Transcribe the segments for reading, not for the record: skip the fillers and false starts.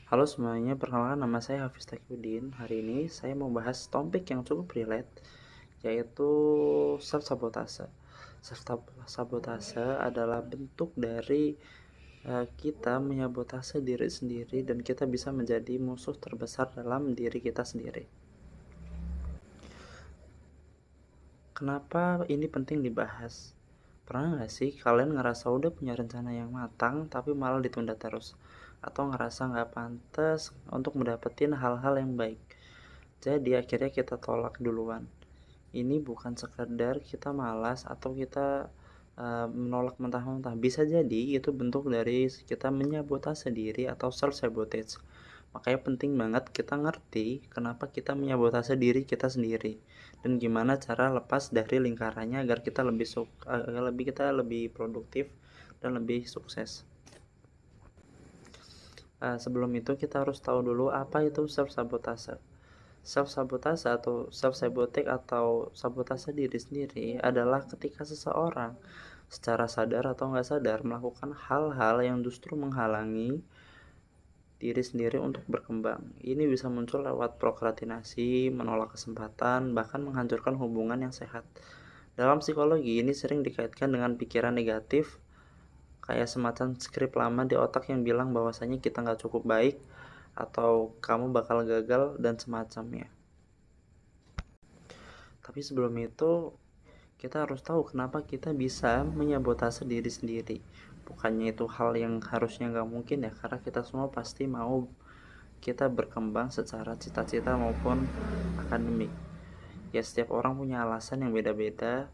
Halo semuanya, perkenalkan nama saya Hafiz Takyudin. Hari ini saya mau bahas topik yang cukup relate, yaitu self-sabotase. Self-sabotase adalah bentuk dari kita menyabotase diri sendiri dan kita bisa menjadi musuh terbesar dalam diri kita sendiri. Kenapa ini penting dibahas? Pernah nggak sih kalian ngerasa udah punya rencana yang matang tapi malah ditunda terus? Atau ngerasa nggak pantas untuk mendapatkan hal-hal yang baik? Jadi akhirnya kita tolak duluan. Ini bukan sekedar kita malas atau kita menolak mentah-mentah. Bisa jadi itu bentuk dari kita menyabotase diri atau self sabotage. Makanya penting banget kita ngerti kenapa kita menyabotase diri kita sendiri dan gimana cara lepas dari lingkarannya agar kita lebih produktif dan lebih sukses. Sebelum itu kita harus tahu dulu apa itu self sabotase. Self-sabotase atau self-sabotage atau sabotase diri sendiri adalah ketika seseorang secara sadar atau nggak sadar melakukan hal-hal yang justru menghalangi diri sendiri untuk berkembang. Ini bisa muncul lewat prokrastinasi, menolak kesempatan, bahkan menghancurkan hubungan yang sehat. Dalam psikologi, ini sering dikaitkan dengan pikiran negatif, kayak semacam skrip lama di otak yang bilang bahwasanya kita nggak cukup baik, atau kamu bakal gagal, dan semacamnya. Tapi sebelum itu, kita harus tahu kenapa kita bisa menyabotase diri sendiri. Bukannya itu hal yang harusnya nggak mungkin ya, karena kita semua pasti mau kita berkembang secara cita-cita maupun akademik. Ya setiap orang punya alasan yang beda-beda,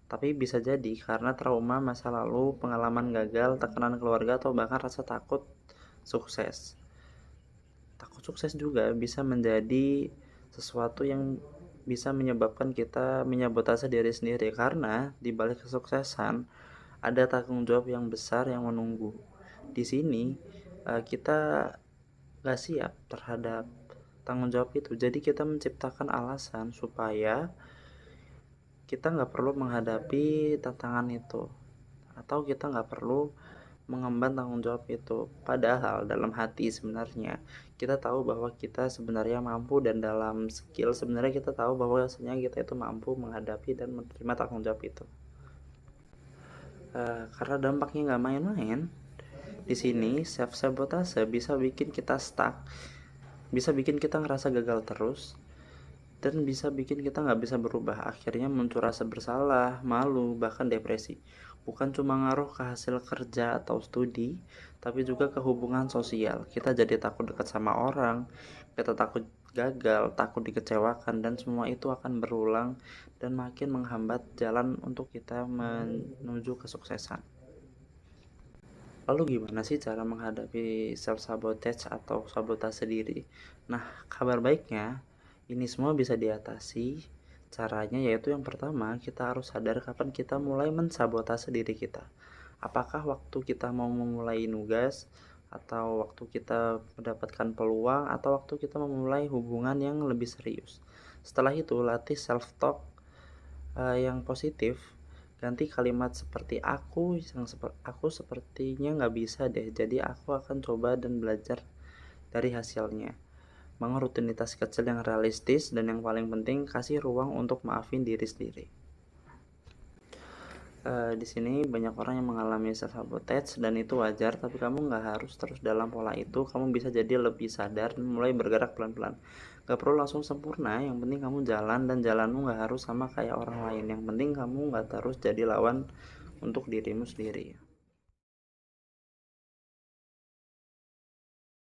tapi bisa jadi karena trauma masa lalu, pengalaman gagal, tekanan keluarga, atau bahkan rasa takut sukses. Takut sukses juga bisa menjadi sesuatu yang bisa menyebabkan kita menyabotase diri sendiri, karena di balik kesuksesan ada tanggung jawab yang besar yang menunggu. Di sini kita gak siap terhadap tanggung jawab itu, jadi kita menciptakan alasan supaya kita gak perlu menghadapi tantangan itu, atau kita gak perlu mengemban tanggung jawab itu. Padahal dalam hati sebenarnya kita tahu bahwa kita sebenarnya mampu, dan dalam skill sebenarnya kita tahu bahwa sebenarnya kita itu mampu menghadapi dan menerima tanggung jawab itu. Karena dampaknya nggak main-main. Di sini self sabotase bisa bikin kita stuck, bisa bikin kita ngerasa gagal terus, dan bisa bikin kita nggak bisa berubah. Akhirnya muncul rasa bersalah, malu, bahkan depresi. Bukan cuma ngaruh ke hasil kerja atau studi, tapi juga ke hubungan sosial. Kita jadi takut dekat sama orang, kita takut gagal, takut dikecewakan, dan semua itu akan berulang dan makin menghambat jalan untuk kita menuju kesuksesan. Lalu gimana sih cara menghadapi self sabotage atau sabotase diri? Nah, kabar baiknya ini semua bisa diatasi. Caranya yaitu yang pertama, kita harus sadar kapan kita mulai mensabotase diri kita. Apakah waktu kita mau memulai nugas, atau waktu kita mendapatkan peluang, atau waktu kita memulai hubungan yang lebih serius. Setelah itu latih self talk yang positif. Ganti kalimat seperti aku sepertinya nggak bisa deh, jadi aku akan coba dan belajar dari hasilnya. Bangun rutinitas kecil yang realistis, dan yang paling penting kasih ruang untuk maafin diri sendiri. Di sini banyak orang yang mengalami self sabotage dan itu wajar, tapi kamu nggak harus terus dalam pola itu. Kamu bisa jadi lebih sadar dan mulai bergerak pelan-pelan. Gak perlu langsung sempurna, yang penting kamu jalan, dan jalanmu nggak harus sama kayak orang lain. Yang penting kamu nggak terus jadi lawan untuk dirimu sendiri.